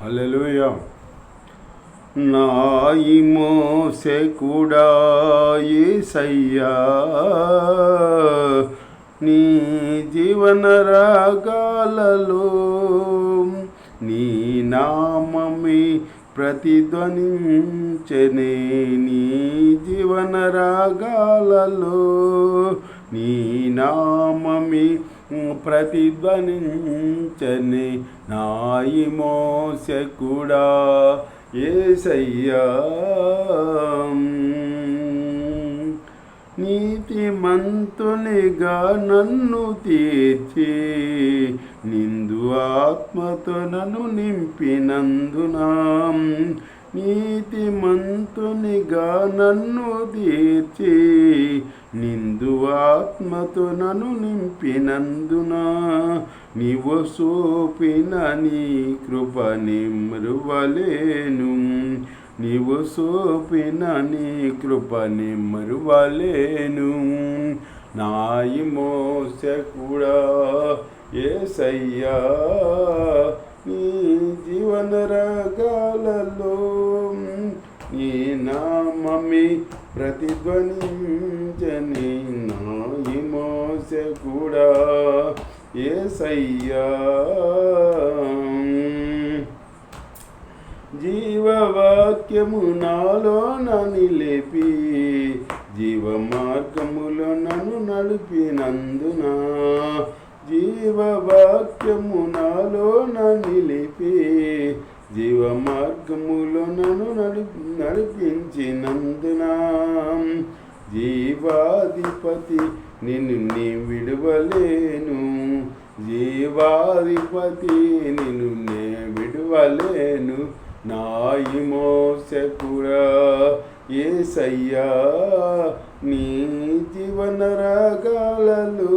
హల్లెలూయా. నాయి మోసెకుడా యేసయ్యా, నీ జీవన రాగాలలో నీ నామమే ప్రతిధ్వనించెనే. నీ జీవన రాగాలలో నీ నామమే ప్రతిధ్వనించెనే. నాయి మోసెకుడా యేసయ్యా, నీతిమంతునిగా నన్ను తీర్చి నిందు ఆత్మతో నన్ను నింపినందున, నీతిమంతునిగా నన్ను తీర్చి నిందు ఆత్మతో నన్ను నింపినందున, నీవు చూపిన నీ కృపని మరువలేను. నీవు చూపిన నీ కృపని మరువలేను. నాయి మోసెకుడా యేసయ్యా, నీ జీవన రాగాలలో నీ నామమే ప్రతిధ్వనించెనే. నాయి మోసెకుడా యేసయ్యా, జీవవాక్యము నాలోన నిలిపి జీవ మార్గములో నన్ను నడిపినందున, జీవవాక్యము నాలోన నిలిపి జీవ మార్గములో నన్ను నడిపించినందున, జీవాధిపతి నిన్ను నీ విడువలేను. జీవాధిపతి నిన్ను నే విడువలేను. నాయి మోసెకుడా యేసయ్యా, నీ జీవన రాగాలలో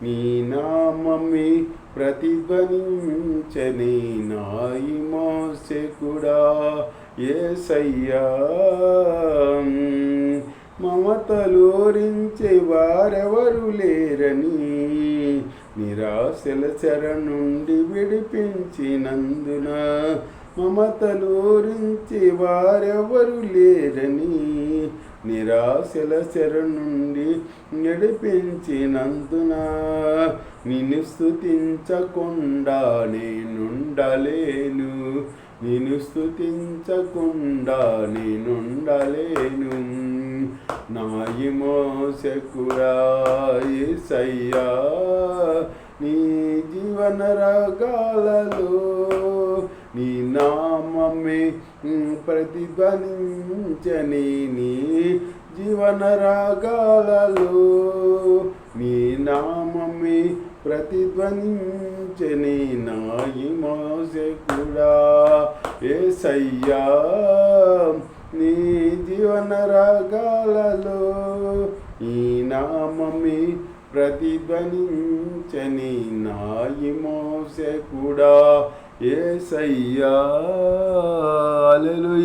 నీ నామమే ప్రతిధ్వనించెనే. నాయి మోసెకుడా యేసయ్యా, మమతలోరించే వారెవరు లేరని నిరాశల చెర నుండి విడిపించినందున, మమతలోరించే వారెవరు లేరని నిరాశల చెర నుండి నడిపించినందున, నిన్ను స్తుతించకుండా నేనుండలేను. నిన్ను స్తుతించకుండా నేనుండలేను. నాయి మోసెకుడా యేసయ్యా, నీ జీవన రాగాలలో నీ నామమే ప్రతిధ్వనించెనే. నీ జీవన రాగాలలో నీ నామమే ప్రతిధ్వనించెనే. నాయి మోసెకుడా యేసయ్యా, నీ జీవన రాగాలలో ఈ నామమే ప్రతిధ్వనించెనే. నాయి మోసెకుడా యేసయ్యా. హల్లెలూయా.